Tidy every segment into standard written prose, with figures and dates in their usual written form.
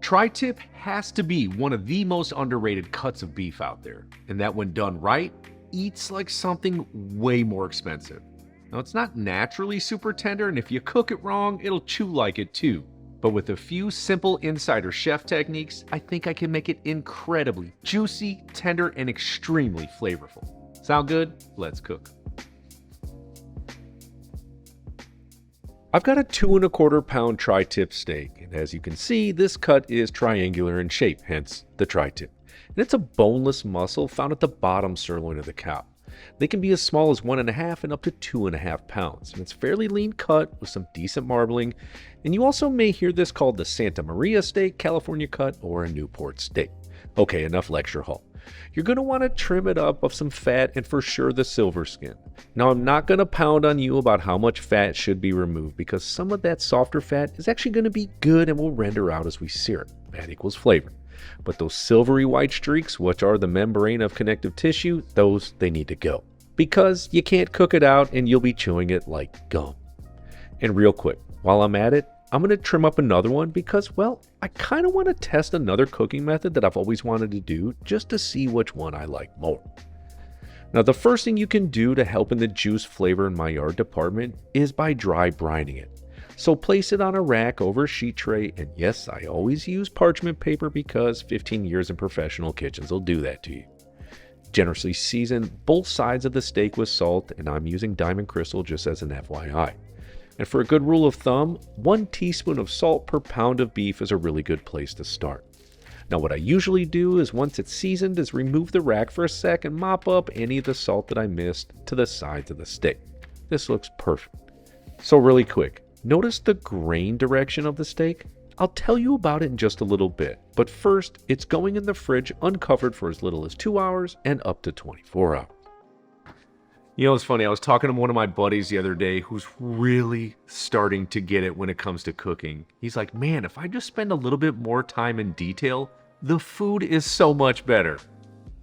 Tri-tip has to be one of the most underrated cuts of beef out there, and that when done right, eats like something way more expensive. Now, it's not naturally super tender, and if you cook it wrong, it'll chew like it too. But with a few simple insider chef techniques, I think I can make it incredibly juicy, tender, and extremely flavorful. Sound good? Let's cook. I've got a 2¼ pound tri-tip steak, and as you can see, this cut is triangular in shape, hence the tri-tip. And it's a boneless muscle found at the bottom sirloin of the cow. They can be as small as 1½ and up to 2½ pounds, and it's fairly lean cut with some decent marbling. And you also may hear this called the Santa Maria steak, California cut, or a Newport steak. Okay, enough lecture hall. You're going to want to trim it up of some fat and for sure the silver skin. Now, I'm not going to pound on you about how much fat should be removed because some of that softer fat is actually going to be good and will render out as we sear it. That equals flavor. But those silvery white streaks, which are the membrane of connective tissue, those, they need to go. Because you can't cook it out and you'll be chewing it like gum. And real quick, while I'm at it, I'm going to trim up another one because, well, I kind of want to test another cooking method that I've always wanted to do just to see which one I like more. Now, the first thing you can do to help in the juice, flavor, and Maillard department is by dry brining it. So place it on a rack over a sheet tray, and yes, I always use parchment paper because 15 years in professional kitchens will do that to you. Generously season both sides of the steak with salt, and I'm using Diamond Crystal just as an FYI. And for a good rule of thumb, 1 teaspoon of salt per pound of beef is a really good place to start. Now what I usually do is once it's seasoned is remove the rack for a sec and mop up any of the salt that I missed to the sides of the steak. This looks perfect. So really quick, notice the grain direction of the steak? I'll tell you about it in just a little bit, but first it's going in the fridge uncovered for as little as 2 hours and up to 24 hours. You know, it's funny, I was talking to one of my buddies the other day who's really starting to get it when it comes to cooking. He's like, man, if I just spend a little bit more time in detail, the food is so much better.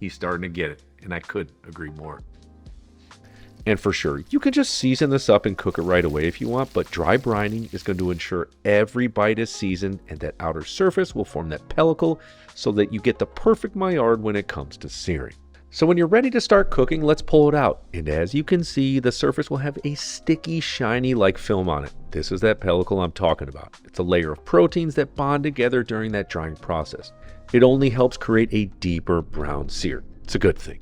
He's starting to get it, and I couldn't agree more. And for sure, you can just season this up and cook it right away if you want, but dry brining is going to ensure every bite is seasoned and that outer surface will form that pellicle so that you get the perfect Maillard when it comes to searing. So when you're ready to start cooking, let's pull it out. And as you can see, the surface will have a sticky, shiny like film on it. This is that pellicle I'm talking about. It's a layer of proteins that bond together during that drying process. It only helps create a deeper brown sear. It's a good thing.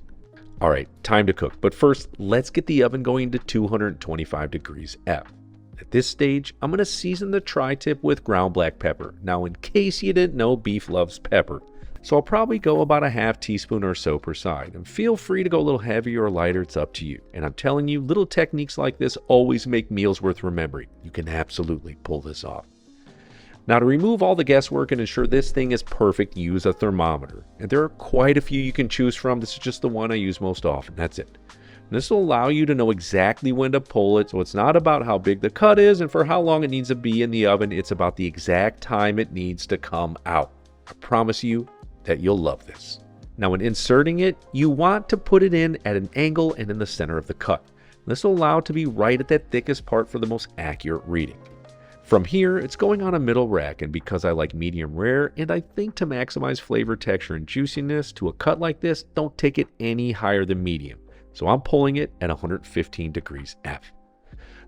All right, time to cook. But first, let's get the oven going to 225 degrees F. At this stage, I'm going to season the tri-tip with ground black pepper. Now, in case you didn't know, beef loves pepper. So I'll probably go about a ½ teaspoon or so per side, and feel free to go a little heavier or lighter, it's up to you. And I'm telling you, little techniques like this always make meals worth remembering. You can absolutely pull this off. Now to remove all the guesswork and ensure this thing is perfect, use a thermometer. And there are quite a few you can choose from. This is just the one I use most often, that's it. And this will allow you to know exactly when to pull it, so it's not about how big the cut is and for how long it needs to be in the oven, it's about the exact time it needs to come out. I promise you that you'll love this. Now when inserting it, you want to put it in at an angle and in the center of the cut. This will allow it to be right at that thickest part for the most accurate reading. From here, it's going on a middle rack, and because I like medium rare, and I think to maximize flavor, texture, and juiciness to a cut like this, don't take it any higher than medium. So I'm pulling it at 115 degrees F.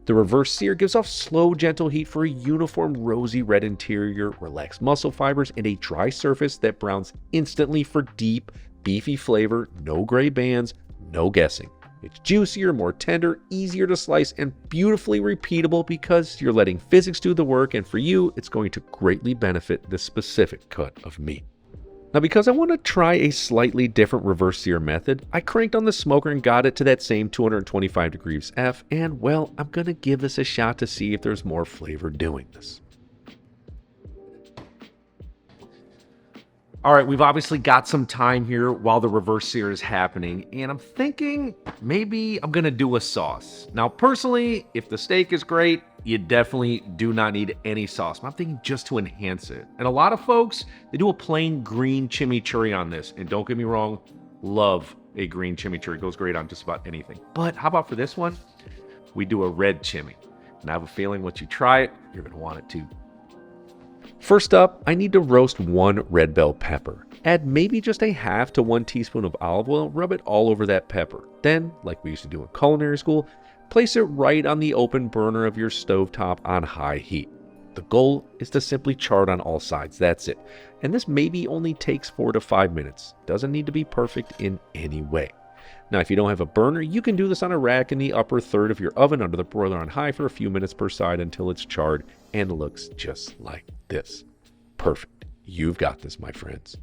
The reverse sear gives off slow, gentle heat for a uniform rosy red interior, relaxed muscle fibers, and a dry surface that browns instantly for deep, beefy flavor, no gray bands, no guessing. It's juicier, more tender, easier to slice, and beautifully repeatable because you're letting physics do the work, and for you, it's going to greatly benefit this specific cut of meat. Now because I want to try a slightly different reverse sear method, I cranked on the smoker and got it to that same 225 degrees F, and well, I'm going to give this a shot to see if there's more flavor doing this. All right, we've obviously got some time here while the reverse sear is happening, and I'm thinking maybe I'm gonna do a sauce. Now, personally, if the steak is great, you definitely do not need any sauce. I'm thinking just to enhance it. And a lot of folks, they do a plain green chimichurri on this, and don't get me wrong, love a green chimichurri. It goes great on just about anything. But how about for this one? We do a red chimi. And I have a feeling once you try it, you're gonna want it too. First up, I need to roast 1 red bell pepper. Add maybe just a half to 1 teaspoon of olive oil, rub it all over that pepper. Then, like we used to do in culinary school, place it right on the open burner of your stovetop on high heat. The goal is to simply char it on all sides, that's it. And this maybe only takes 4 to 5 minutes. Doesn't need to be perfect in any way. Now, if you don't have a burner, you can do this on a rack in the upper third of your oven under the broiler on high for a few minutes per side until it's charred and looks just like this. Perfect. You've got this, my friends.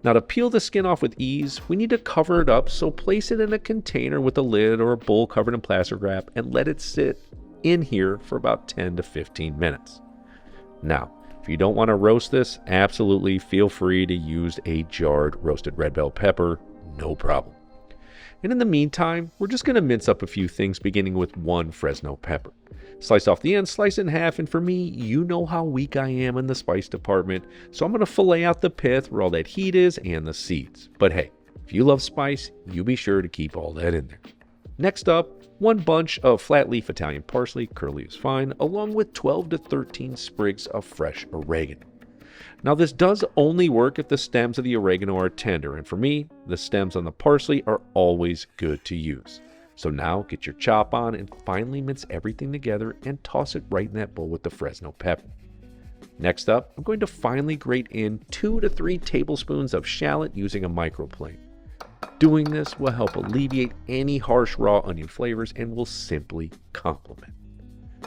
Now, to peel the skin off with ease, we need to cover it up, so place it in a container with a lid or a bowl covered in plastic wrap and let it sit in here for about 10 to 15 minutes. Now, if you don't want to roast this, absolutely feel free to use a jarred roasted red bell pepper, no problem. And in the meantime, we're just going to mince up a few things, beginning with 1 Fresno pepper. Slice off the end, slice it in half, and for me, you know how weak I am in the spice department, so I'm going to fillet out the pith where all that heat is and the seeds. But hey, if you love spice, you be sure to keep all that in there. Next up, 1 bunch of flat leaf Italian parsley, curly is fine, along with 12 to 13 sprigs of fresh oregano. Now, this does only work if the stems of the oregano are tender, and for me, the stems on the parsley are always good to use. So now get your chop on and finally mince everything together and toss it right in that bowl with the Fresno pepper. Next up, I'm going to finely grate in 2 to 3 tablespoons of shallot using a microplane. Doing this will help alleviate any harsh raw onion flavors and will simply complement.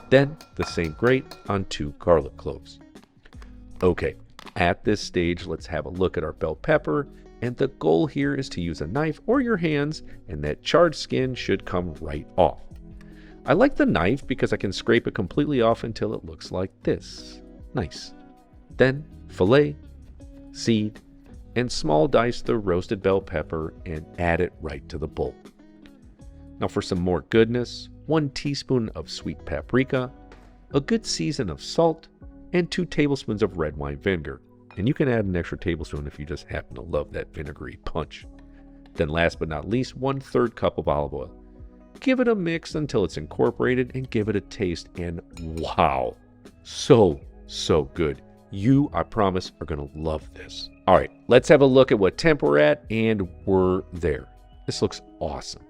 Then the same grate on 2 garlic cloves. Okay, at this stage, let's have a look at our bell pepper, and the goal here is to use a knife or your hands, and that charred skin should come right off. I like the knife because I can scrape it completely off until it looks like this. Nice. Then fillet, seed, and small dice the roasted bell pepper and add it right to the bowl. Now for some more goodness, 1 teaspoon of sweet paprika, a good season of salt, and 2 tablespoons of red wine vinegar. And you can add an extra tablespoon if you just happen to love that vinegary punch. Then last but not least, 1/3 cup of olive oil. Give it a mix until it's incorporated and give it a taste, and wow, so good. You, I promise, are going to love this. All right, let's have a look at what temp we're at, and we're there. This looks awesome.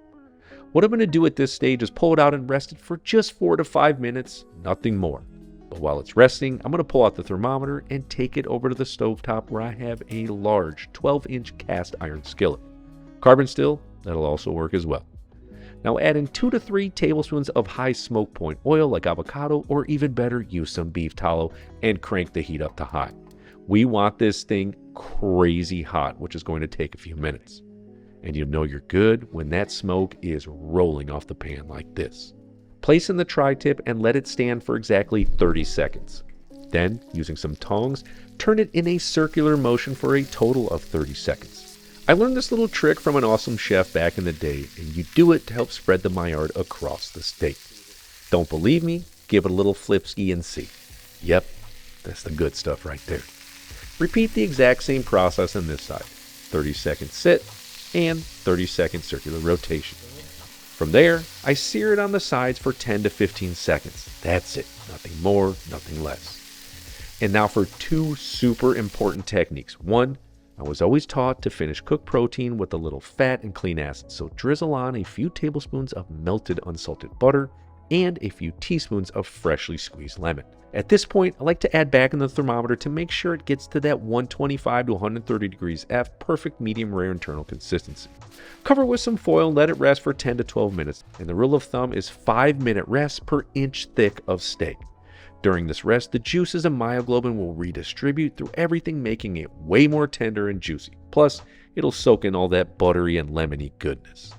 What I'm going to do at this stage is pull it out and rest it for just 4 to 5 minutes, nothing more. But while it's resting, I'm going to pull out the thermometer and take it over to the stovetop where I have a large 12-inch cast iron skillet. Carbon steel, that'll also work as well. Now add in 2 to 3 tablespoons of high smoke point oil like avocado, or even better, use some beef tallow and crank the heat up to high. We want this thing crazy hot, which is going to take a few minutes. And you'll know you're good when that smoke is rolling off the pan like this. Place in the tri-tip and let it stand for exactly 30 seconds. Then, using some tongs, turn it in a circular motion for a total of 30 seconds. I learned this little trick from an awesome chef back in the day, and you do it to help spread the Maillard across the steak. Don't believe me? Give it a little flip-ski and see. Yep, that's the good stuff right there. Repeat the exact same process on this side. 30 second sit and 30 second circular rotation. From there, I sear it on the sides for 10 to 15 seconds. That's it. Nothing more, nothing less. And now for 2 super important techniques. 1, I was always taught to finish cooked protein with a little fat and clean acid, so drizzle on a few tablespoons of melted unsalted butter and a few teaspoons of freshly squeezed lemon. At this point, I like to add back in the thermometer to make sure it gets to that 125 to 130 degrees F, perfect medium rare internal consistency. Cover with some foil and let it rest for 10 to 12 minutes, and the rule of thumb is 5-minute rest per inch thick of steak. During this rest, the juices and myoglobin will redistribute through everything, making it way more tender and juicy. Plus, it'll soak in all that buttery and lemony goodness.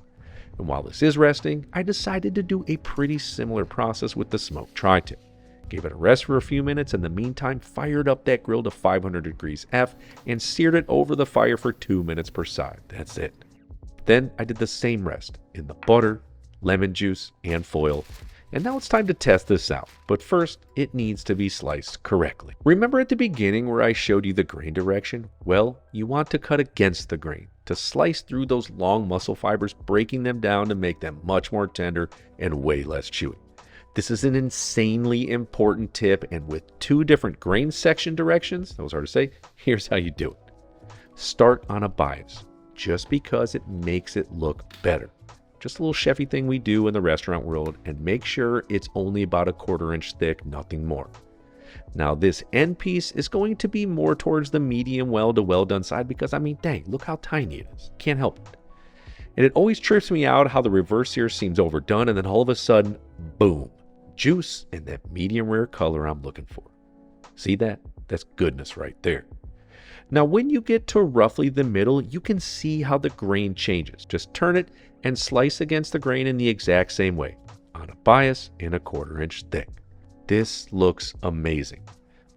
And while this is resting, I decided to do a pretty similar process with the smoked tri-tip. Gave it a rest for a few minutes, and in the meantime fired up that grill to 500 degrees F and seared it over the fire for 2 minutes per side. That's it. Then I did the same rest in the butter, lemon juice, and foil. And now it's time to test this out. But first, it needs to be sliced correctly. Remember at the beginning where I showed you the grain direction? Well, you want to cut against the grain, to slice through those long muscle fibers, breaking them down to make them much more tender and way less chewy. This is an insanely important tip, and with 2 different grain section directions, that was hard to say, here's how you do it. Start on a bias, just because it makes it look better. Just a little chefy thing we do in the restaurant world, and make sure it's only about 1/4 inch thick, nothing more. Now this end piece is going to be more towards the medium well to well done side because, I mean, dang, look how tiny it is. Can't help it. And it always trips me out how the reverse sear seems overdone, and then all of a sudden, boom, juice and that medium rare color I'm looking for. See that? That's goodness right there. Now when you get to roughly the middle, you can see how the grain changes. Just turn it and slice against the grain in the exact same way, on a bias and 1/4 inch thick. This looks amazing.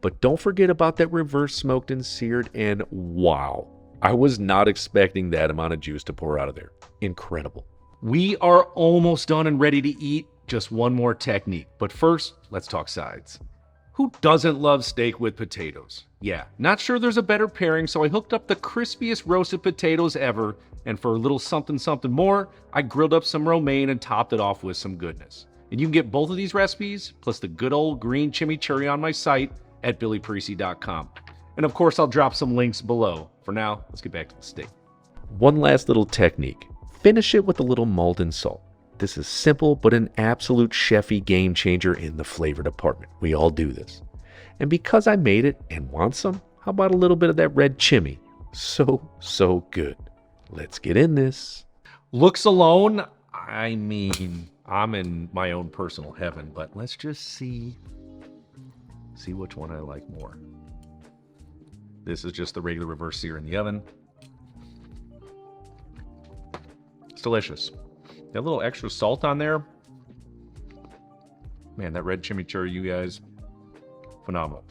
But don't forget about that reverse smoked and seared, and wow, I was not expecting that amount of juice to pour out of there. Incredible. We are almost done and ready to eat. Just one more technique. But first, let's talk sides. Who doesn't love steak with potatoes? Yeah, not sure there's a better pairing, so I hooked up the crispiest roasted potatoes ever, and for a little something more, I grilled up some romaine and topped it off with some goodness. And you can get both of these recipes, plus the good old green chimichurri on my site at billyparisi.com. And of course, I'll drop some links below. For now, let's get back to the steak. One last little technique. Finish it with a little Maldon salt. This is simple, but an absolute chefy game changer in the flavor department. We all do this. And because I made it and want some, how about a little bit of that red chimney? So good. Let's get in this. Looks alone, I mean, I'm in my own personal heaven, but let's just see which one I like more. This is just the regular reverse sear in the oven. It's delicious. That little extra salt on there. Man, that red chimichurri, you guys, phenomenal.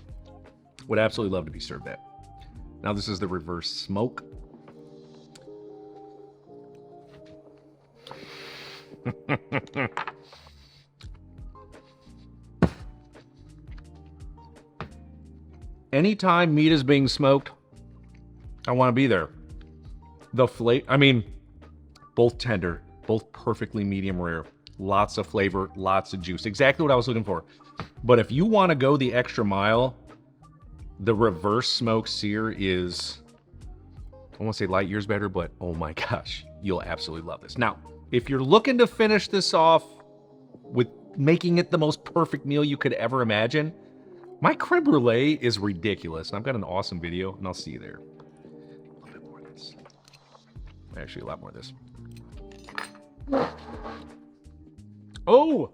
Would absolutely love to be served that. Now this is the reverse smoke. Anytime meat is being smoked, I want to be there. The flavor, I mean, both tender, both perfectly medium rare, lots of flavor, lots of juice. Exactly what I was looking for. But if you want to go the extra mile, the reverse smoke sear is, I won't say light years better, but oh my gosh, you'll absolutely love this. Now, if you're looking to finish this off with making it the most perfect meal you could ever imagine, my creme brulee is ridiculous. And I've got an awesome video, and I'll see you there. A little bit more of this. Actually, a lot more of this. Oh!